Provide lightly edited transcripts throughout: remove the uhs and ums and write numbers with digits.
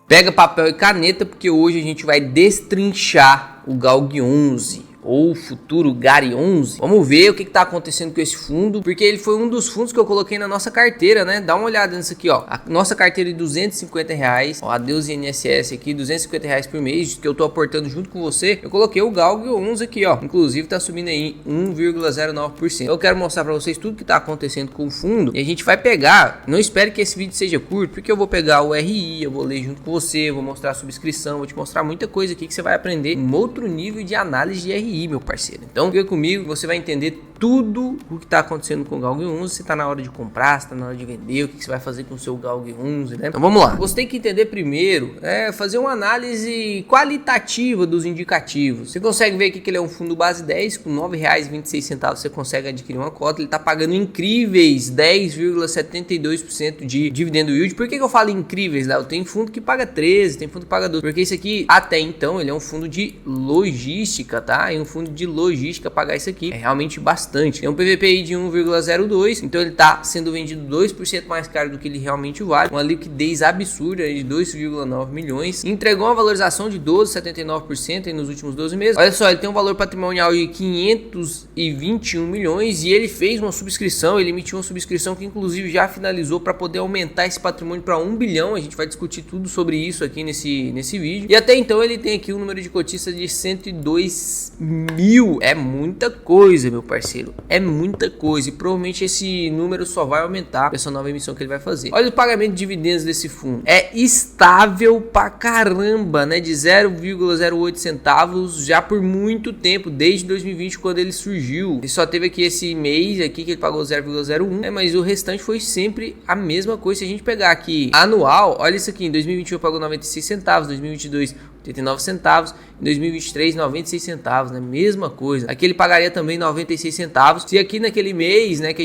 Pega papel e caneta, porque hoje a gente vai destrinchar o GALG 11. Ou futuro GARI 11. Vamos ver o que está acontecendo com esse fundo, porque ele foi um dos fundos que eu coloquei na nossa carteira, né? Dá uma olhada nisso aqui, ó. A nossa carteira de R$250, ó, adeus INSS aqui, R$250 por mês, que eu tô aportando junto com você. Eu coloquei o GALG 11 aqui, ó. Inclusive tá subindo aí 1,09%. Eu quero mostrar para vocês tudo que tá acontecendo com o fundo e a gente vai pegar. Não espere que esse vídeo seja curto, porque eu vou pegar o RI, eu vou ler junto com você, vou mostrar a subscrição, vou te mostrar muita coisa aqui que você vai aprender um outro nível de análise de RI, meu parceiro. Então fica comigo, você vai entender tudo o que está acontecendo com o GALG 11, se está na hora de comprar, se está na hora de vender, o que você vai fazer com o seu GALG 11, né? Então vamos lá. Você tem que entender primeiro, fazer uma análise qualitativa dos indicativos. Você consegue ver aqui que ele é um fundo base 10, com R$ 9,26 você consegue adquirir uma cota. Ele está pagando incríveis 10,72% de dividendo yield. Por que eu falo incríveis, Léo? Tem fundo que paga 13, tem fundo que paga 12, porque esse aqui, até então, ele é um fundo de logística, tá? E um fundo de logística pagar isso aqui é realmente bastante. Tem um PVPI de 1,02, então ele está sendo vendido 2% mais caro do que ele realmente vale, uma liquidez absurda de 2,9 milhões, entregou uma valorização de 12,79% nos últimos 12 meses. Olha só, ele tem um valor patrimonial de 521 milhões e ele fez uma subscrição, ele emitiu uma subscrição que inclusive já finalizou para poder aumentar esse patrimônio para 1 bilhão. A gente vai discutir tudo sobre isso aqui nesse vídeo. E até então ele tem aqui um número de cotistas de 102 mil. É muita coisa, meu parceiro. É muita coisa e provavelmente esse número só vai aumentar com essa nova emissão que ele vai fazer. Olha o pagamento de dividendos desse fundo. É estável pra caramba, né? De 0,08 centavos já por muito tempo, desde 2020, quando ele surgiu. Ele só teve aqui esse mês aqui que ele pagou 0,01, mas o restante foi sempre a mesma coisa. Se a gente pegar aqui anual, olha isso aqui, em 2021 pagou 96 centavos, 2022 89 centavos, em 2023 96 centavos, né? Mesma coisa. Aqui ele pagaria também 96 centavos. Se aqui naquele mês, né, que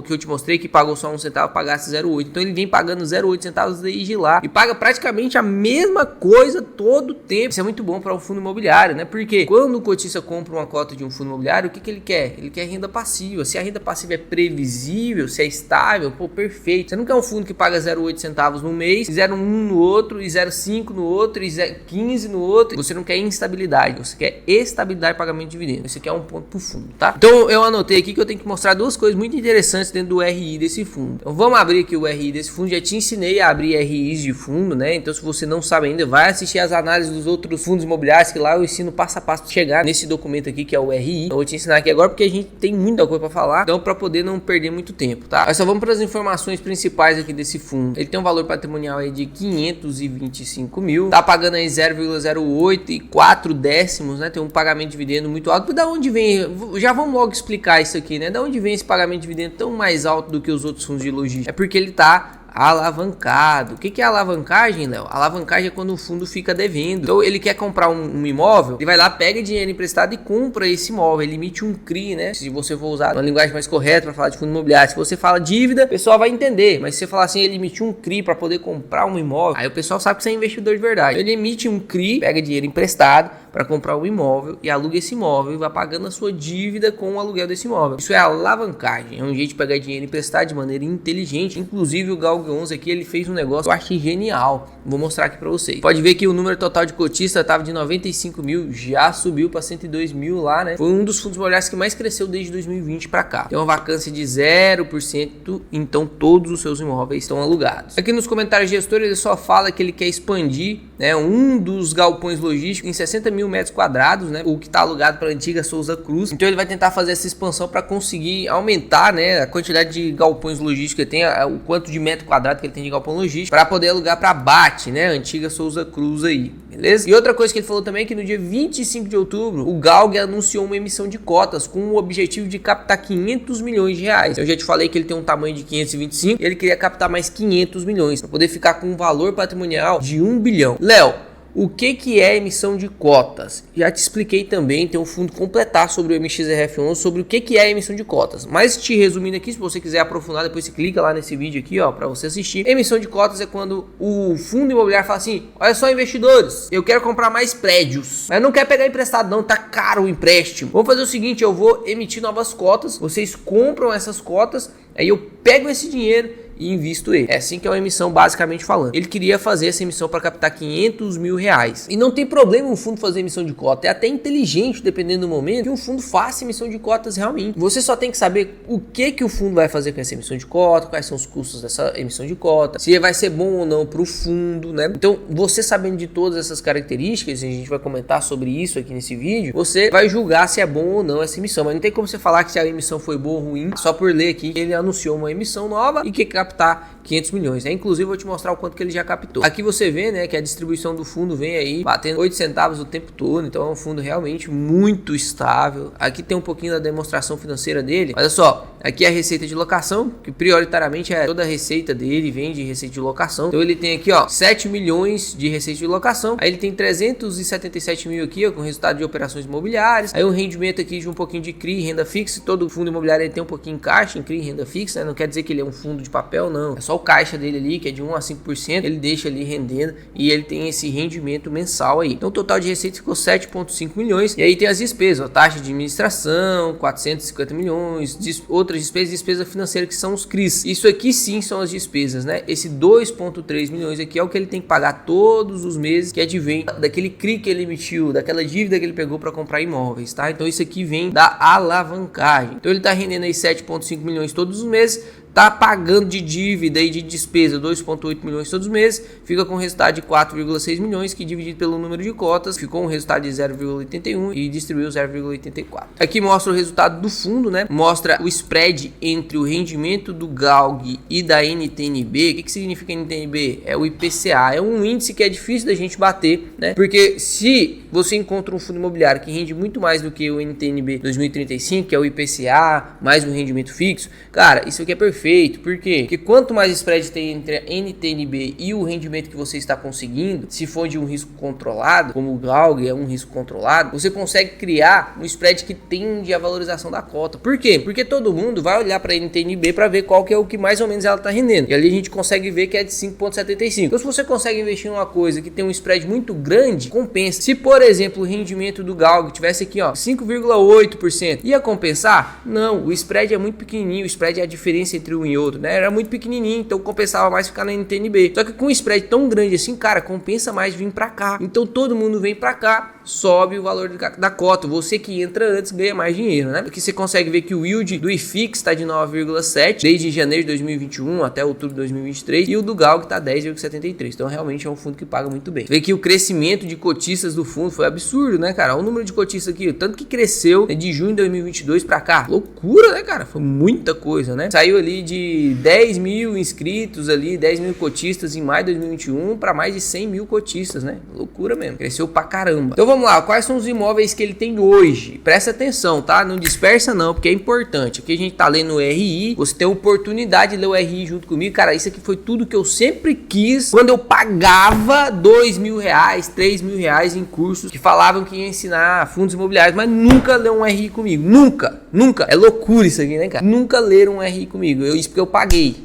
eu te mostrei que pagou só 1 centavo, pagasse 0,8. Então ele vem pagando 0,8 centavos desde lá e paga praticamente a mesma coisa todo o tempo. Isso é muito bom para o fundo imobiliário, né? Porque quando o cotista compra uma cota de um fundo imobiliário, o que ele quer? Ele quer renda passiva. Se a renda passiva é previsível, se é estável, pô, perfeito. Você não quer um fundo que paga 0,8 centavos no mês, 0,1 no outro, e 0,5 no outro, e 15 no outro. Você não quer instabilidade, você quer estabilidade de pagamento de dividendos. Esse aqui é um ponto pro fundo, tá? Então eu anotei aqui que eu tenho que mostrar duas coisas muito interessantes dentro do RI desse fundo. Então vamos abrir aqui o RI desse fundo. Já te ensinei a abrir RIs de fundo, né? Então se você não sabe ainda, vai assistir as análises dos outros fundos imobiliários, que lá eu ensino passo a passo para chegar nesse documento aqui que é o RI. Eu vou te ensinar aqui agora porque a gente tem muita coisa para falar, então para poder não perder muito tempo, tá? Mas só vamos para as informações principais aqui desse fundo. Ele tem um valor patrimonial aí de 525 mil, tá pagando aí 0,08 e 4 décimos, né? Tem um pagamento de dividendo muito alto. Da onde vem? Já vamos logo explicar isso aqui, né? Da onde vem esse pagamento de dividendo tão mais alto do que os outros fundos de logística? É porque ele tá alavancado. O que é alavancagem, Léo? Alavancagem é quando o fundo fica devendo. Então ele quer comprar um imóvel, ele vai lá, pega dinheiro emprestado e compra esse imóvel. Ele emite um CRI, né? Se você for usar uma linguagem mais correta para falar de fundo imobiliário, se você fala dívida, o pessoal vai entender. Mas se você falar assim, ele emitiu um CRI para poder comprar um imóvel, aí o pessoal sabe que você é investidor de verdade. Ele emite um CRI, pega dinheiro emprestado para comprar um imóvel e aluga esse imóvel e vai pagando a sua dívida com o aluguel desse imóvel. Isso é alavancagem. É um jeito de pegar dinheiro emprestado de maneira inteligente. Inclusive o GALG 11 aqui, ele fez um negócio que eu achei genial. Vou mostrar aqui para vocês. Pode ver que o número total de cotista estava de 95 mil, já subiu para 102 mil lá, né? Foi um dos fundos imobiliários que mais cresceu desde 2020 para cá. Tem uma vacância de 0%, então todos os seus imóveis estão alugados. Aqui nos comentários gestor ele só fala que ele quer expandir, né, um dos galpões logísticos em 60 mil metros quadrados, né, o que está alugado para a antiga Souza Cruz. Então ele vai tentar fazer essa expansão para conseguir aumentar, né, a quantidade de galpões logísticos que ele tem, o quanto de metro quadrado que ele tem de galpão logístico, para poder alugar para BAT, né, a antiga Souza Cruz aí, beleza? E outra coisa que ele falou também é que no dia 25 de outubro o GALG anunciou uma emissão de cotas com o objetivo de captar 500 milhões de reais. Eu já te falei que ele tem um tamanho de 525 e ele queria captar mais 500 milhões para poder ficar com um valor patrimonial de 1 bilhão. Léo, o que é emissão de cotas? Já te expliquei também, tem um fundo completar sobre o MXRF11, sobre o que é emissão de cotas. Mas te resumindo aqui, se você quiser aprofundar, depois você clica lá nesse vídeo aqui, ó, para você assistir. Emissão de cotas é quando o fundo imobiliário fala assim: olha só, investidores, eu quero comprar mais prédios, mas não quero pegar emprestado não, tá caro o empréstimo. Vamos fazer o seguinte, eu vou emitir novas cotas, vocês compram essas cotas, aí eu pego esse dinheiro e invisto ele. É assim que é uma emissão basicamente falando. Ele queria fazer essa emissão para captar 500 mil reais. E não tem problema um fundo fazer emissão de cota. É até inteligente, dependendo do momento, que um fundo faça emissão de cotas realmente. Você só tem que saber o que o fundo vai fazer com essa emissão de cota, quais são os custos dessa emissão de cota, se vai ser bom ou não para o fundo, né? Então, você sabendo de todas essas características, e a gente vai comentar sobre isso aqui nesse vídeo, você vai julgar se é bom ou não essa emissão. Mas não tem como você falar que se a emissão foi boa ou ruim, só por ler aqui que ele anunciou uma emissão nova e que captar 500 milhões, né? Inclusive, eu vou te mostrar o quanto que ele já captou. Aqui você vê, né, que a distribuição do fundo vem aí batendo 8 centavos o tempo todo, então é um fundo realmente muito estável. Aqui tem um pouquinho da demonstração financeira dele. Olha só, aqui é a receita de locação, que prioritariamente é toda a receita dele vem de receita de locação. Então ele tem aqui, ó, 7 milhões de receita de locação. Aí ele tem 377 mil aqui, ó, com resultado de operações imobiliárias. Aí um rendimento aqui de um pouquinho de CRI, renda fixa. Todo fundo imobiliário ele tem um pouquinho em caixa, em CRI, renda fixa, né? Não quer dizer que ele é um fundo de papel, não. É só o caixa dele ali, que é de 1 a 5%, ele deixa ali rendendo e ele tem esse rendimento mensal aí. Então o total de receita ficou 7,5 milhões. E aí tem as despesas, ó, taxa de administração, 450 milhões, outras despesa financeira que são os CRIs. Isso aqui sim são as despesas, né? Esse 2,3 milhões aqui é o que ele tem que pagar todos os meses, que advém daquele CRI que ele emitiu, daquela dívida que ele pegou para comprar imóveis, tá? Então isso aqui vem da alavancagem. Então ele tá rendendo aí 7,5 milhões todos os meses, tá pagando de dívida e de despesa 2,8 milhões todos os meses, fica com um resultado de 4,6 milhões, que dividido pelo número de cotas, ficou um resultado de 0,81 e distribuiu 0,84. Aqui mostra o resultado do fundo, né? Mostra o spread entre o rendimento do GALG e da NTNB. O que significa NTNB? É o IPCA, é um índice que é difícil da gente bater, né? Porque se você encontra um fundo imobiliário que rende muito mais do que o NTNB 2035, que é o IPCA, mais um rendimento fixo, cara, isso aqui é perfeito. Por quê? Porque quanto mais spread tem entre a NTNB e o rendimento que você está conseguindo, se for de um risco controlado, como o GALG é um risco controlado, você consegue criar um spread que tende à valorização da cota. Por quê? Porque todo mundo vai olhar para a NTNB para ver qual que é o que mais ou menos ela está rendendo. E ali a gente consegue ver que é de 5,75. Então se você consegue investir em uma coisa que tem um spread muito grande, compensa. Se por exemplo o rendimento do GALG tivesse aqui, ó, 5,8%, ia compensar? Não, o spread é muito pequenininho, o spread é a diferença entre um e outro, né? Era muito pequenininho, então compensava mais ficar na NTNB. Só que com um spread tão grande assim, cara, compensa mais vir pra cá. Então todo mundo vem pra cá, sobe o valor da cota. Você que entra antes ganha mais dinheiro, né? Porque você consegue ver que o yield do IFIX está de 9,7 desde janeiro de 2021 até outubro de 2023 e o do GALG está 10,73. Então realmente é um fundo que paga muito bem. Você vê que o crescimento de cotistas do fundo foi absurdo, né, cara? Olha o número de cotistas aqui, o tanto que cresceu, né, de junho de 2022 pra cá. Loucura, né, cara? Foi muita coisa, né? Saiu ali de 10 mil inscritos ali, 10 mil cotistas em maio de 2021 para mais de 100 mil cotistas, né? Loucura mesmo. Cresceu pra caramba. Então vamos lá, quais são os imóveis que ele tem hoje? Presta atenção, tá? Não dispersa não, porque é importante. Aqui a gente tá lendo o RI, você tem a oportunidade de ler o RI junto comigo. Cara, isso aqui foi tudo que eu sempre quis quando eu pagava 2 mil reais, 3 mil reais em cursos que falavam que ia ensinar fundos imobiliários, mas nunca leu um RI comigo. Nunca. É loucura isso aqui, né, cara? Nunca leram um RI comigo. Isso porque eu paguei.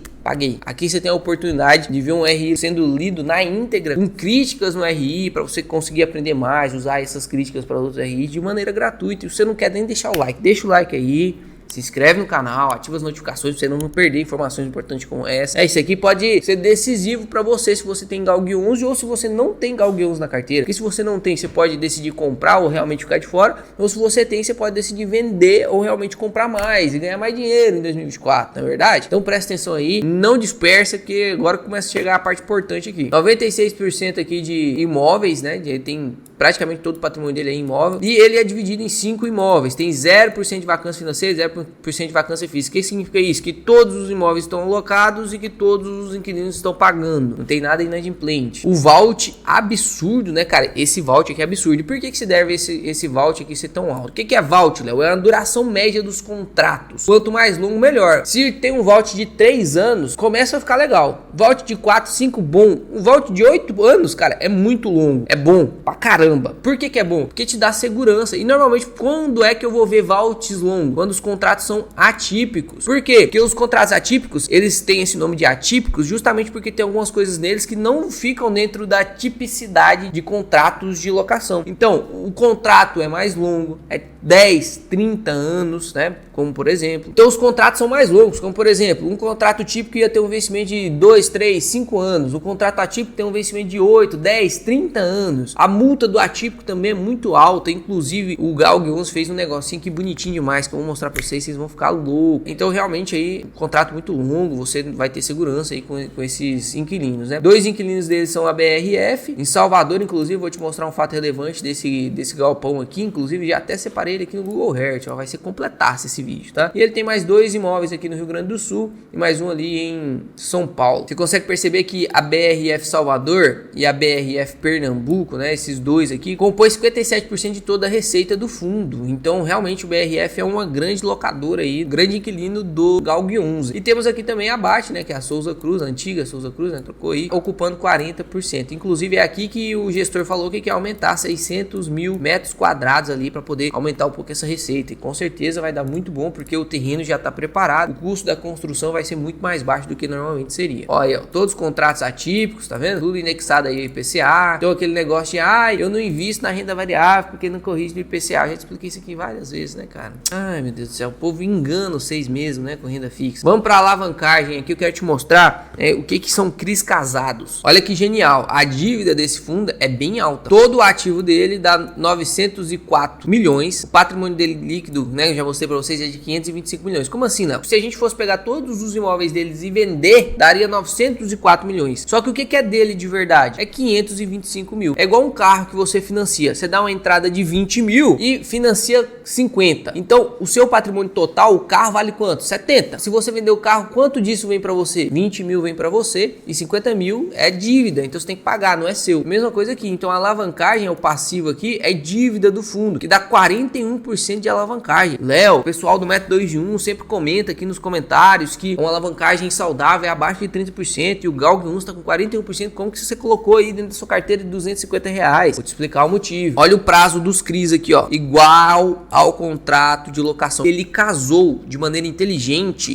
Aqui você tem a oportunidade de ver um RI sendo lido na íntegra, com críticas no RI, para você conseguir aprender mais, usar essas críticas para outros RI de maneira gratuita. E você não quer nem deixar o like, deixa o like aí. Se inscreve no canal, ativa as notificações para você não perder informações importantes como essa. Isso aqui pode ser decisivo para você se você tem GALG 11 ou se você não tem GALG 11 na carteira. Porque se você não tem, você pode decidir comprar ou realmente ficar de fora. Ou se você tem, você pode decidir vender ou realmente comprar mais e ganhar mais dinheiro em 2024, não é verdade? Então presta atenção aí, não dispersa que agora começa a chegar a parte importante aqui. 96% aqui de imóveis, né? Ele tem praticamente todo o patrimônio dele é imóvel. E ele é dividido em 5 imóveis. Tem 0% de vacância financeira, 0% de vacância física. O que significa isso? Que todos os imóveis estão alocados e que todos os inquilinos estão pagando. Não tem nada inadimplente. O vault absurdo, né, cara? Esse vault aqui é absurdo. E por que se deve esse vault aqui ser tão alto? O que é vault, Léo? É a duração média dos contratos. Quanto mais longo, melhor. Se tem um vault de 3 anos, começa a ficar legal. Vault de 4, 5, bom. Um vault de 8 anos, cara, é muito longo. É bom pra caramba. caramba. Por que é bom? Porque te dá segurança. E normalmente, quando é que eu vou ver vaults longos? Quando os contratos são atípicos. Por quê? Porque os contratos atípicos, eles têm esse nome de atípicos justamente porque tem algumas coisas neles que não ficam dentro da tipicidade de contratos de locação. Então, o contrato é mais longo, é 10, 30 anos, né? Como por exemplo. Então, os contratos são mais longos, como por exemplo, um contrato típico ia ter um vencimento de 2, 3, 5 anos. O contrato atípico tem um vencimento de 8, 10, 30 anos. A multa do atípico também é muito alta. Inclusive, o GALG11 fez um negocinho que bonitinho demais, que eu vou mostrar pra vocês vão ficar loucos. Então, realmente aí, contrato muito longo, você vai ter segurança aí com esses inquilinos, né? 2 inquilinos deles são a BRF. Em Salvador, inclusive, vou te mostrar um fato relevante desse galpão aqui. Inclusive, já até separei ele aqui no Google Earth, ó, vai ser completasse esse vídeo, tá? E ele tem mais 2 imóveis aqui no Rio Grande do Sul e mais um ali em São Paulo. Você consegue perceber que a BRF Salvador e a BRF Pernambuco, né, esses dois aqui, compõem 57% de toda a receita do fundo. Então, realmente, o BRF é uma grande locadora aí, grande inquilino do GALG11. E temos aqui também a BAT, né, que é a Souza Cruz, a antiga Souza Cruz, né, trocou aí, ocupando 40%. Inclusive, é aqui que o gestor falou que quer aumentar 600 mil metros quadrados ali para poder aumentar um pouco essa receita. E com certeza vai dar muito bom, porque o terreno já está preparado, o custo da construção vai ser muito mais baixo do que normalmente seria. Olha, todos os contratos atípicos, tá vendo? Tudo indexado aí IPCA. Então aquele negócio de, eu não invisto na renda variável porque não corrige do IPCA. A gente expliquei isso aqui várias vezes, né, cara? Ai, meu Deus do céu, o povo engana vocês mesmo, né, com renda fixa. Vamos para alavancagem aqui, eu quero te mostrar o que são CRIs casados. Olha que genial, a dívida desse fundo é bem alta. Todo o ativo dele dá 904 milhões, o patrimônio dele líquido, né, eu já mostrei para vocês, é de 525 milhões. Como assim, não? Se a gente fosse pegar todos os imóveis deles e vender, daria 904 milhões. Só que o que é dele de verdade? É 525 mil. É igual um carro que você financia. Você dá uma entrada de 20 mil e financia 50. Então, o seu patrimônio total, o carro vale quanto? 70. Se você vender o carro, quanto disso vem para você? 20 mil vem para você e 50 mil é dívida. Então, você tem que pagar, não é seu. Mesma coisa aqui. Então, a alavancagem, o passivo aqui, é dívida do fundo, que dá 41% de alavancagem. Léo, o pessoal do Método 2 de 1 sempre comenta aqui nos comentários que uma alavancagem saudável é abaixo de 30% e o GALG11 está com 41%. Como que você colocou aí dentro da sua carteira de R$250? Vou te explicar o motivo. Olha o prazo dos CRIs aqui, ó, igual ao contrato de locação. Ele casou de maneira inteligente,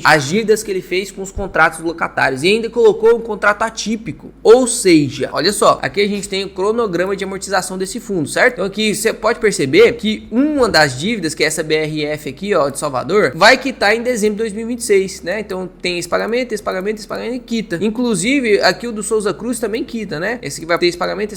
as dívidas que ele fez com os contratos locatários e ainda colocou um contrato atípico. Ou seja, olha só, aqui a gente tem o cronograma de amortização desse fundo, certo? Então aqui você pode perceber que uma das dívidas, que é essa BRF aqui, ó, de Salvador, vai quitar em dezembro de 2026, né? Então tem esse pagamento e quita. Inclusive, aqui o do Souza Cruz também quita, né? Esse aqui vai ter esse pagamento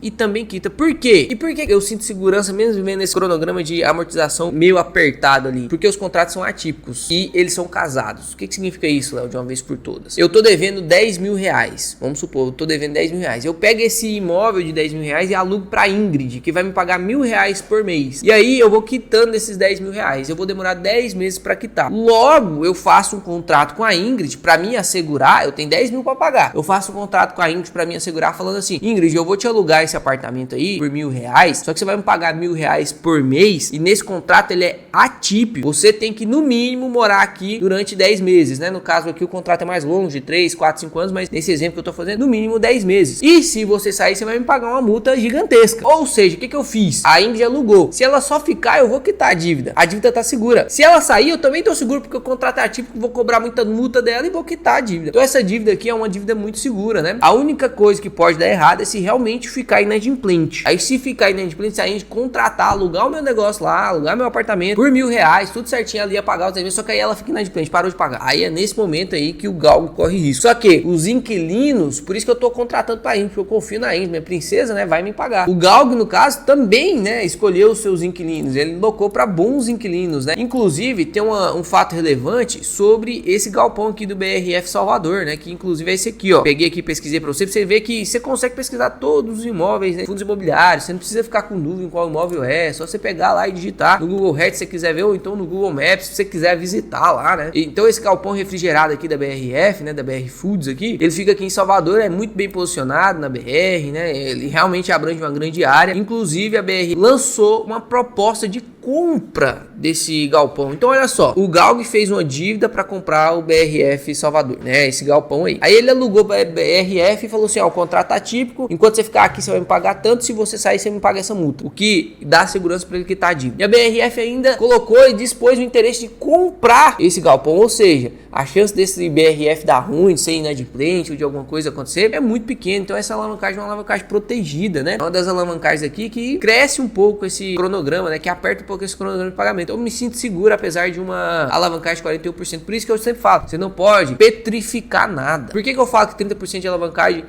e também quita. Por quê? E por que eu sinto segurança mesmo vendo esse cronograma de amortização meio apertado ali? Porque os contratos são atípicos e eles são casados. O que significa isso, Léo, de uma vez por todas? Eu tô devendo 10 mil reais. Vamos supor, eu tô devendo 10 mil reais. Eu pego esse imóvel de 10 mil reais e alugo pra Ingrid, que vai me pagar R$1.000 por mês. E aí eu vou quitando esses 10 mil reais. Eu vou demorar 10 meses para quitar. Logo, eu faço um contrato com a Ingrid para me assegurar. Eu tenho 10 mil para pagar. Eu faço um contrato com a Ingrid para me assegurar, falando assim: Ingrid, eu vou te alugar esse apartamento aí por R$1.000. Só que você vai me pagar R$1.000 por mês. E nesse contrato ele é atípico. Você tem que, no mínimo, morar aqui durante 10 meses, né? No caso aqui, o contrato é mais longo, de 3, 4, 5 anos. Mas nesse exemplo que eu tô fazendo, no mínimo 10 meses. E se você sair, você vai me pagar uma multa gigantesca. Ou seja, o que eu fiz? A Ingrid alugou. Se ela só ficar, eu vou quitar a dívida. A dívida tá segura. Se ela sair, eu também tô seguro, porque o contrato é atípico, vou cobrar muita multa dela e vou quitar a dívida. Então essa dívida aqui é uma dívida muito segura, né? A única coisa que pode dar errado é se realmente ficar inadimplente. Aí se ficar inadimplente, se a gente contratar, alugar o meu negócio lá, alugar meu apartamento por R$1.000, tudo certinho, ali ia pagar os 10 meses, só que aí ela fica inadimplente, parou de pagar. Aí é nesse momento aí que o GALG corre risco. Só que os inquilinos, por isso que eu tô contratando pra Ingrid, porque eu confio na Ingrid, minha princesa, né, vai me pagar. O GALG, no caso, também, né, escolheu os seus inquilinos. Ele locou para bons inquilinos, né? Inclusive, tem um fato relevante sobre esse galpão aqui do BRF Salvador, né? Que inclusive é esse aqui, ó. Peguei aqui, pesquisei para você ver que você consegue pesquisar todos os imóveis, né? Fundos imobiliários. Você não precisa ficar com dúvida em qual imóvel é. Só você pegar lá e digitar no Google Earth se você quiser ver, ou então no Google Maps se você quiser visitar lá, né? Então esse galpão refrigerado aqui da BRF, né? Da BR Foods aqui, ele fica aqui em Salvador, é muito bem posicionado na BR, né? Ele realmente abrange uma grande área. Inclusive a BR lançou uma proposta de compra desse galpão. Então olha só, o Galg fez uma dívida para comprar o BRF Salvador, né, esse galpão aí. Aí ele alugou para BRF e falou assim, ó, o contrato tá típico, enquanto você ficar aqui você vai me pagar tanto, se você sair você me paga essa multa, o que dá segurança para ele quitar a dívida. E a BRF ainda colocou e dispôs o interesse de comprar esse galpão, ou seja, a chance desse BRF dar ruim, de ser inadimplente ou de alguma coisa acontecer é muito pequena. Então essa alavancagem é uma alavancagem protegida, né? É uma das alavancagens aqui que cresce um pouco esse cronograma, né? Que aperta um pouco esse cronograma de pagamento. Eu me sinto seguro apesar de uma alavancagem de 41%. Por isso que eu sempre falo, você não pode petrificar nada. Por que eu falo que 30% de alavancagem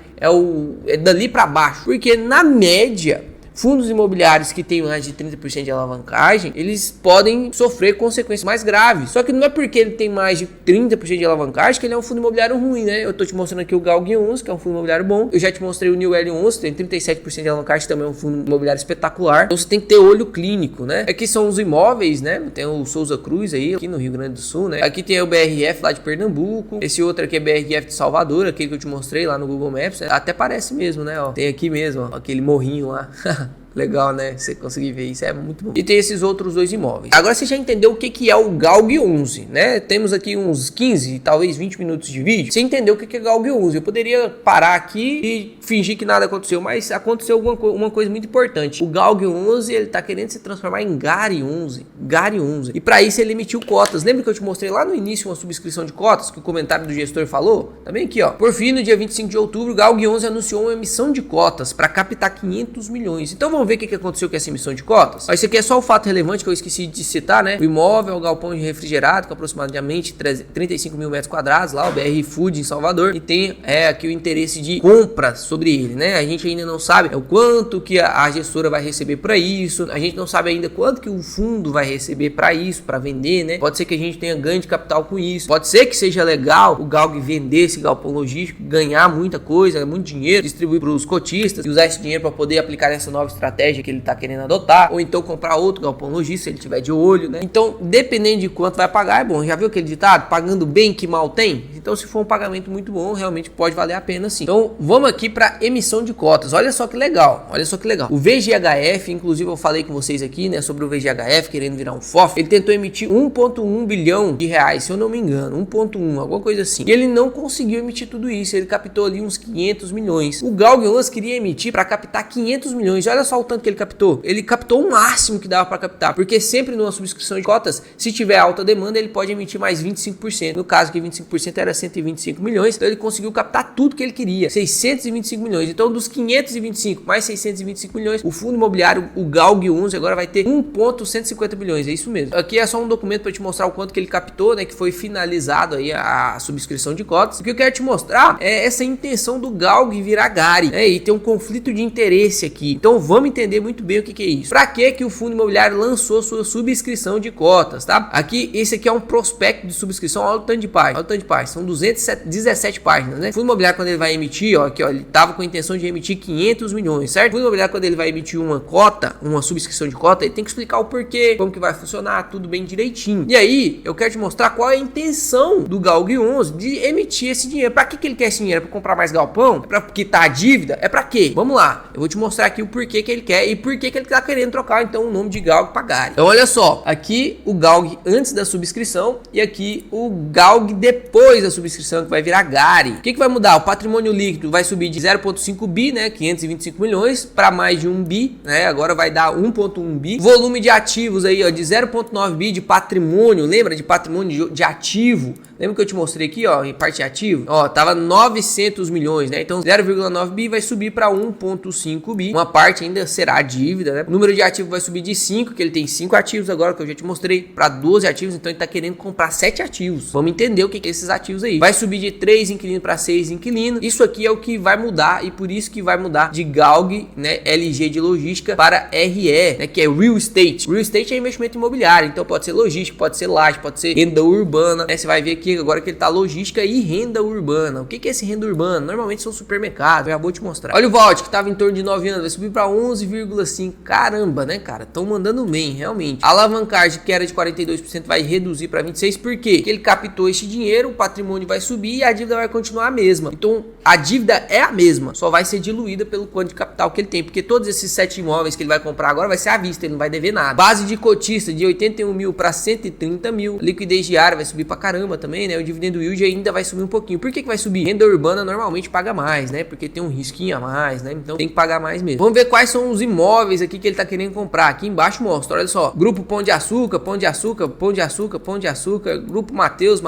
é dali para baixo? Porque na média, fundos imobiliários que têm mais de 30% de alavancagem, eles podem sofrer consequências mais graves. Só que não é porque ele tem mais de 30% de alavancagem que ele é um fundo imobiliário ruim, né? Eu tô te mostrando aqui o Galg 11, que é um fundo imobiliário bom. Eu já te mostrei o New L 11, tem 37% de alavancagem, também é um fundo imobiliário espetacular. Então você tem que ter olho clínico, né? Aqui são os imóveis, né? Tem o Souza Cruz aí, aqui no Rio Grande do Sul, né? Aqui tem o BRF lá de Pernambuco. Esse outro aqui é BRF de Salvador, aquele que eu te mostrei lá no Google Maps, né? Até parece mesmo, né? Ó, tem aqui mesmo, ó, aquele morrinho lá. Legal, né? Você conseguir ver isso, é muito bom. E tem esses outros dois imóveis. Agora você já entendeu o que é o Galg 11, né? Temos aqui uns 15, talvez 20 minutos de vídeo. Você entendeu o que é Galg 11. Eu poderia parar aqui e fingir que nada aconteceu, mas aconteceu uma coisa muito importante. O Galg 11, ele tá querendo se transformar em Gari 11. Gari 11. E para isso ele emitiu cotas. Lembra que eu te mostrei lá no início uma subscrição de cotas que o comentário do gestor falou? Também aqui, ó. Por fim, no dia 25 de outubro, o Galg 11 anunciou uma emissão de cotas para captar 500 milhões. Então vamos ver o que aconteceu com essa emissão de cotas. Isso aqui é só o fato relevante que eu esqueci de citar, né? O imóvel é o galpão de refrigerado com aproximadamente 35 mil metros quadrados, lá o BR Food em Salvador, e tem aqui o interesse de compra sobre ele, né? A gente ainda não sabe o quanto que a gestora vai receber para isso, a gente não sabe ainda quanto que o fundo vai receber para isso, para vender, né? Pode ser que a gente tenha ganho de capital com isso, pode ser que seja legal o Galg vender esse galpão logístico, ganhar muita coisa, muito dinheiro, distribuir para os cotistas e usar esse dinheiro para poder aplicar nessa nova estratégia que ele tá querendo adotar, ou então comprar outro galpão logístico se ele tiver de olho, né? Então, dependendo de quanto vai pagar, é bom. Já viu aquele ditado? Pagando bem que mal tem? Então, se for um pagamento muito bom, realmente pode valer a pena sim. Então, vamos aqui para emissão de cotas. Olha só que legal, olha só que legal. O VGHF, inclusive eu falei com vocês aqui, né, sobre o VGHF querendo virar um FOF, ele tentou emitir 1,1 bilhão de reais, se eu não me engano, 1,1, alguma coisa assim. E ele não conseguiu emitir tudo isso, ele captou ali uns 500 milhões. O Galg 11 queria emitir para captar 500 milhões. Olha só o tanto que ele captou. Ele captou o máximo que dava para captar, porque sempre numa subscrição de cotas, se tiver alta demanda, ele pode emitir mais 25%. No caso que 25% era 125 milhões, então ele conseguiu captar tudo que ele queria, 625 milhões. Então dos 525 mais 625 milhões, o fundo imobiliário, o Galg 11 agora vai ter 1,150 bilhões, é isso mesmo. Aqui é só um documento para te mostrar o quanto que ele captou, né, que foi finalizado aí a subscrição de cotas. O que eu quero te mostrar é essa intenção do Galg virar Gari, né, e tem um conflito de interesse aqui. Então vamos entender muito bem o que é isso. Para que o fundo imobiliário lançou sua subscrição de cotas, tá? Aqui, esse aqui é um prospecto de subscrição, olha o tanto de páginas, olha o tanto de páginas, são 217 páginas, né? O fundo imobiliário, quando ele vai emitir, ó, aqui, ó, ele tava com a intenção de emitir 500 milhões, certo? O fundo imobiliário, quando ele vai emitir uma cota, uma subscrição de cota, ele tem que explicar o porquê, como que vai funcionar, tudo bem direitinho. E aí, eu quero te mostrar qual é a intenção do Galg 11 de emitir esse dinheiro. Para que ele quer esse dinheiro? É para comprar mais galpão? É para quitar a dívida? É para quê? Vamos lá, eu vou te mostrar aqui o porquê que ele quer e por que ele tá querendo trocar então o nome de Galg para Gari. Então olha só, aqui o Galg antes da subscrição e aqui o Galg depois da subscrição, que vai virar Gari. O que vai mudar? O patrimônio líquido vai subir de 0,5 bi, né, 525 milhões para mais de 1 bi, né? Agora vai dar 1,1 bi. Volume de ativos aí, ó, de 0,9 bi de patrimônio. Lembra de patrimônio de ativo? Lembra que eu te mostrei aqui, ó, em parte de ativo? Ó, tava 900 milhões, né? Então 0,9 bi vai subir para 1,5 bi. Uma parte ainda será dívida, né? O número de ativos vai subir de 5, que ele tem 5 ativos agora, que eu já te mostrei, para 12 ativos. Então ele tá querendo comprar 7 ativos. Vamos entender o que é esses ativos aí. Vai subir de 3 inquilinos para 6 inquilinos. Isso aqui é o que vai mudar e por isso que vai mudar de Galg, né, LG de logística para RE, né, que é Real Estate. Real Estate é investimento imobiliário, então pode ser logística, pode ser laje, pode ser renda urbana, né? Você vai ver aqui aqui agora que ele tá logística e renda urbana. O que é esse renda urbana? Normalmente são supermercados, eu já vou te mostrar. Olha o Vault, que tava em torno de 9 anos, vai subir para 11,5. Caramba, né, cara? Estão mandando bem, realmente. A alavancagem, que era de 42%, vai reduzir para 26%. Por quê? Porque ele captou esse dinheiro, o patrimônio vai subir e a dívida vai continuar a mesma. Então, a dívida é a mesma, só vai ser diluída pelo quanto de capital que ele tem, porque todos esses 7 imóveis que ele vai comprar agora vai ser à vista, ele não vai dever nada. Base de cotista de 81 mil para 130 mil. Liquidez diária vai subir pra caramba também, né? O dividendo yield ainda vai subir um pouquinho. Por que vai subir? Renda urbana normalmente paga mais, né? Porque tem um risquinho a mais, né? Então tem que pagar mais mesmo. Vamos ver quais são os imóveis aqui que ele tá querendo comprar. Aqui embaixo mostra, olha só. Grupo Pão de Açúcar, Pão de Açúcar, Pão de Açúcar, Pão de Açúcar, Grupo Mateus.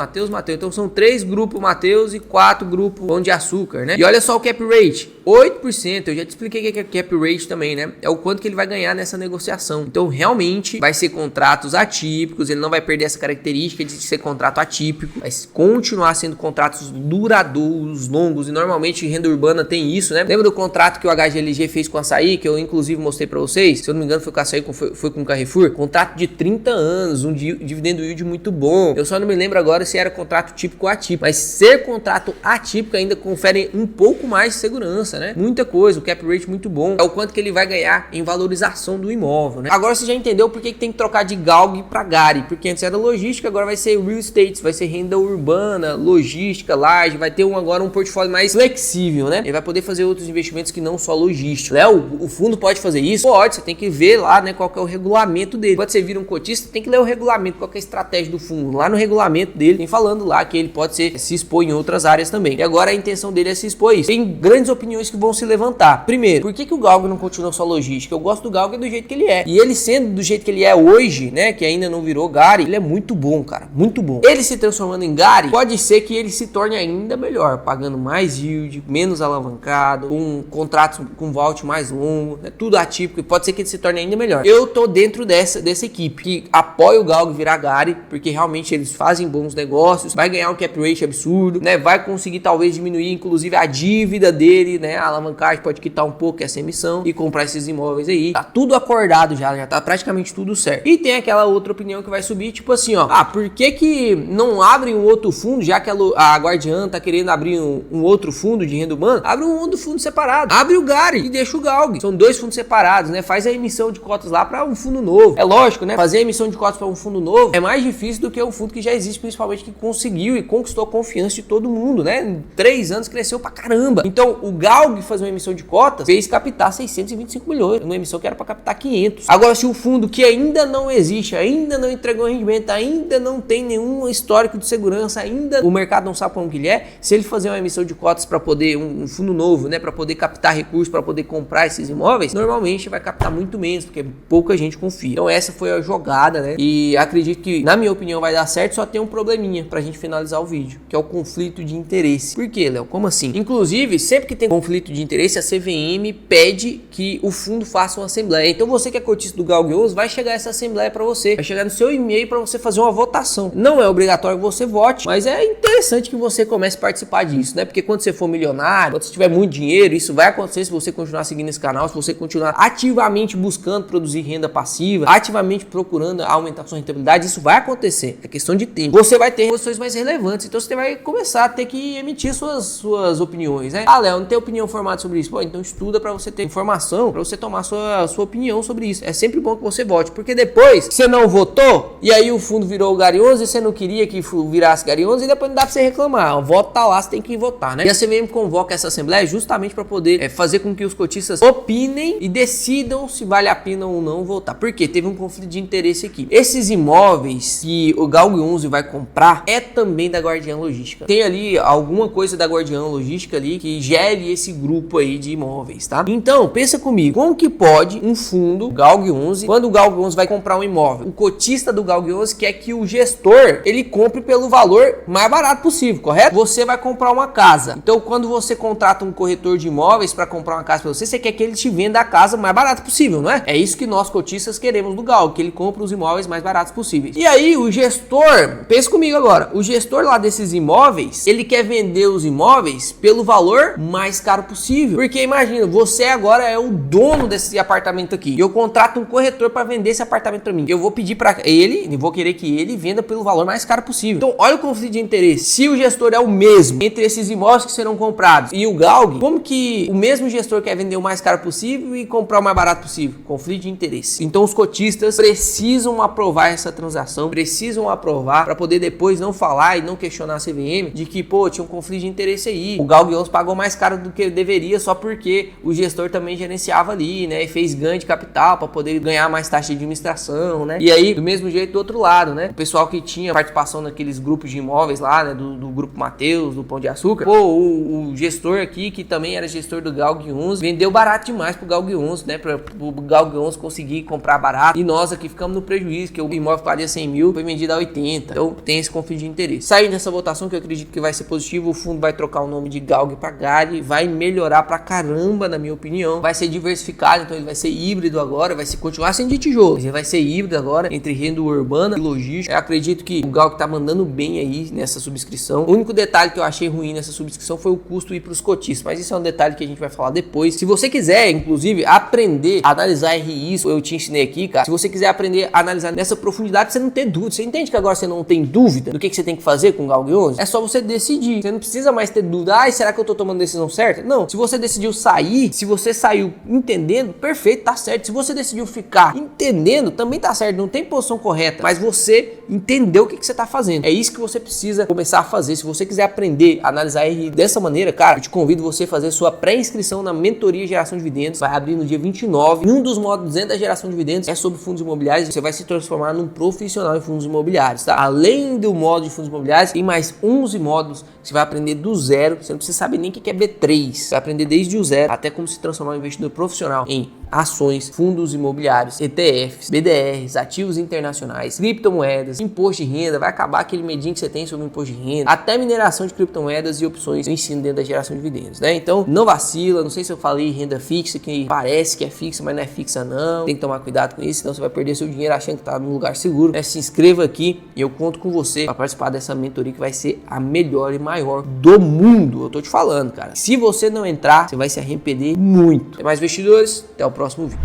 Então são 3 grupos Mateus e 4 grupos Pão de Açúcar, né? E olha só o cap rate, 8%. Eu já te expliquei o que é cap rate também, né? É o quanto que ele vai ganhar nessa negociação. Então realmente vai ser contratos atípicos, ele não vai perder essa característica de ser contrato atípico, vai continuar sendo contratos duradouros, longos, e normalmente renda urbana tem isso, né? Lembra do contrato que o HGLG fez com a Açaí, que eu inclusive mostrei pra vocês? Se eu não me engano foi com a Açaí, foi com o Carrefour. Contrato de 30 anos, um dividendo yield muito bom. Eu só não me lembro agora se era contrato típico ou atípico, mas ser contrato atípico ainda confere um pouco mais de segurança, né? Muita coisa, o cap rate muito bom, é o quanto que ele vai ganhar em valorização do imóvel, né? Agora você já entendeu por que tem que trocar de GALG para GARI, porque antes era logística, agora vai ser real estate, vai ser renda urbana, logística, laje, vai ter agora um portfólio mais flexível, né? Ele vai poder fazer outros investimentos que não só logística. Léo, o fundo pode fazer isso? Pode, você tem que ver lá, né, qual que é o regulamento dele. Quando você vira um cotista, tem que ler o regulamento, qual que é a estratégia do fundo. Lá no regulamento dele, tem falando lá que ele pode se expor em outras áreas também. E agora a intenção dele é se expor isso. Tem grandes opiniões que vão se levantar. Primeiro, por que o GALG não continua só logística? Eu gosto do GALG do jeito que ele é. E ele sendo do jeito que ele é hoje, né, que ainda não virou GARI, ele é muito bom, cara, muito bom. Ele se transformando em GARI, pode ser que ele se torne ainda melhor, pagando mais yield, menos alavancado, com contratos com vault mais longo, né, tudo atípico, e pode ser que ele se torne ainda melhor. Eu tô dentro dessa equipe que apoia o GALG virar GARI, porque realmente eles fazem bons negócios, vai ganhar um cap rate absurdo, né, vai conseguir talvez diminuir inclusive a dívida dele, né, a alavancagem pode quitar um pouco essa emissão e comprar esses imóveis aí. Tá tudo acordado já tá praticamente tudo certo. E tem aquela outra opinião que vai subir, tipo assim, ó, por que não abrem um outro fundo, já que a Guardiã tá querendo abrir um outro fundo de renda humana? Abre um outro fundo separado, abre o GARI e deixa o GALG. São 2 fundos separados, né? Faz a emissão de cotas lá para um fundo novo. É lógico, né? Fazer a emissão de cotas para um fundo novo é mais difícil do que um fundo que já existe, principalmente que conseguiu e conquistou a confiança de todo mundo, né? Em 3 anos cresceu pra caramba. Então, o GALG fazer uma emissão de cotas fez captar 625 milhões, uma emissão que era para captar 500. Agora, se o fundo que ainda não existe, ainda não entregou rendimento, ainda não tem nenhum histórico de segurança, ainda o mercado não sabe como que ele é, se ele fazer uma emissão de cotas para poder, um fundo novo, né, para poder captar recursos, para poder comprar esses imóveis, normalmente vai captar muito menos, porque pouca gente confia. Então essa foi a jogada, né, e acredito que, na minha opinião, vai dar certo, só tem um probleminha pra gente finalizar o vídeo, que é o conflito de interesse. Por quê, Léo? Como assim? Inclusive, sempre que tem conflito de interesse, a CVM pede que o fundo faça uma assembleia. Então você que é cotista do GALG 11, vai chegar essa assembleia para você, vai chegar no seu e-mail para você fazer uma votação. Não é obrigatório que você vote, mas é interessante que você comece a participar disso, né? Porque quando você for milionário, quando você tiver muito dinheiro, isso vai acontecer se você continuar seguindo esse canal, se você continuar ativamente buscando produzir renda passiva, ativamente procurando aumentar sua rentabilidade, isso vai acontecer. É questão de tempo. Você vai ter posições mais relevantes, então você vai começar a ter que emitir suas opiniões, né? Ah, Léo, não tem opinião formada sobre isso. Pô, então estuda para você ter informação, para você tomar sua opinião sobre isso. É sempre bom que você vote, porque depois você não votou e aí o fundo virou o GARI 11 e você não queria que virasse GARI 11 e depois não dá para você reclamar. O voto tá lá, você tem que votar, né? E a CVM convoca essa assembleia justamente para poder fazer com que os cotistas opinem e decidam se vale a pena ou não votar. Por quê? Teve um conflito de interesse aqui. Esses imóveis que o GALG 11 vai comprar é também da Guardiã Logística. Tem ali alguma coisa da Guardiã Logística ali que gere esse grupo aí de imóveis, tá? Então, pensa comigo, como que pode um fundo, GALG 11, quando o GALG 11 vai comprar um imóvel, o cotista do GALG 11 quer que o gestor, ele compre pelo valor mais barato possível, correto? Você vai comprar uma casa. Então, quando você contrata um corretor de imóveis para comprar uma casa para você quer que ele te venda a casa mais barato possível, não é? É isso que nós cotistas queremos do GALG, que ele compre os imóveis mais baratos possíveis. E aí, o gestor, pensa comigo agora, o gestor lá desses imóveis, ele quer vender os imóveis pelo valor mais caro caro possível. Porque imagina, você agora é o dono desse apartamento aqui. E eu contrato um corretor para vender esse apartamento para mim. Eu vou pedir para ele, e vou querer que ele venda pelo valor mais caro possível. Então, olha o conflito de interesse. Se o gestor é o mesmo entre esses imóveis que serão comprados e o Galg, como que o mesmo gestor quer vender o mais caro possível e comprar o mais barato possível? Conflito de interesse. Então, os cotistas precisam aprovar essa transação, precisam aprovar para poder depois não falar e não questionar a CVM de que, pô, tinha um conflito de interesse aí. O Galg 11 pagou mais caro do que deveria só porque o gestor também gerenciava ali, né? E fez ganho de capital para poder ganhar mais taxa de administração, né? E aí, do mesmo jeito, do outro lado, né? O pessoal que tinha participação naqueles grupos de imóveis lá, né? Do grupo Mateus, do Pão de Açúcar. Pô, o gestor aqui, que também era gestor do Galg 11, vendeu barato demais pro Galg 11, né? Para o Galg 11 conseguir comprar barato. E nós aqui ficamos no prejuízo, que o imóvel valia 100 mil, foi vendido a 80. Então, tem esse conflito de interesse. Saindo dessa votação, que eu acredito que vai ser positivo, o fundo vai trocar o nome de Galg para Gari, vai melhorar pra caramba, na minha opinião. Vai ser diversificado, então ele vai ser híbrido agora, vai continuar sendo de tijolo, mas ele vai ser híbrido agora, entre renda urbana e logística. Eu acredito que o Galg tá mandando bem aí nessa subscrição. O único detalhe que eu achei ruim nessa subscrição foi o custo ir pros cotistas, mas isso é um detalhe que a gente vai falar depois. Se você quiser, inclusive, aprender a analisar RI, eu te ensinei aqui, cara. Se você quiser aprender a analisar nessa profundidade, você não ter dúvida. Você entende que agora você não tem dúvida do que você tem que fazer com o Galg 11? É só você decidir. Você não precisa mais ter dúvida. Ai, será que eu tô tomando a decisão certa? Não. Se você decidiu sair, se você saiu entendendo, perfeito, tá certo. Se você decidiu ficar entendendo, também tá certo. Não tem posição correta, mas você entendeu o que você tá fazendo. É isso que você precisa começar a fazer. Se você quiser aprender a analisar RI dessa maneira, cara, eu te convido você a fazer sua pré-inscrição na mentoria Geração de Dividendos. Vai abrir no dia 29. Um dos módulos dentro da Geração de Dividendos é sobre fundos imobiliários. Você vai se transformar num profissional em fundos imobiliários, tá? Além do módulo de fundos imobiliários, tem mais 11 módulos que você vai aprender do zero. Você não precisa saber nem o que é B3. Você vai aprender desde o zero até como se transformar em investidor profissional em ações, fundos imobiliários, ETFs, BDRs, ativos internacionais, criptomoedas, imposto de renda. Vai acabar aquele medinho que você tem sobre o imposto de renda, até mineração de criptomoedas e opções eu ensino dentro da Geração de Dividendos, né? Então, não vacila. Não sei se eu falei renda fixa, que parece que é fixa, mas não é fixa não. Tem que tomar cuidado com isso, senão você vai perder seu dinheiro achando que tá num lugar seguro, né? Se inscreva aqui e eu conto com você para participar dessa mentoria que vai ser a melhor e maior do mundo. Eu tô te falando, cara. Se você não entrar, você vai se arrepender muito. Tem mais investidores? Até o próximo vídeo.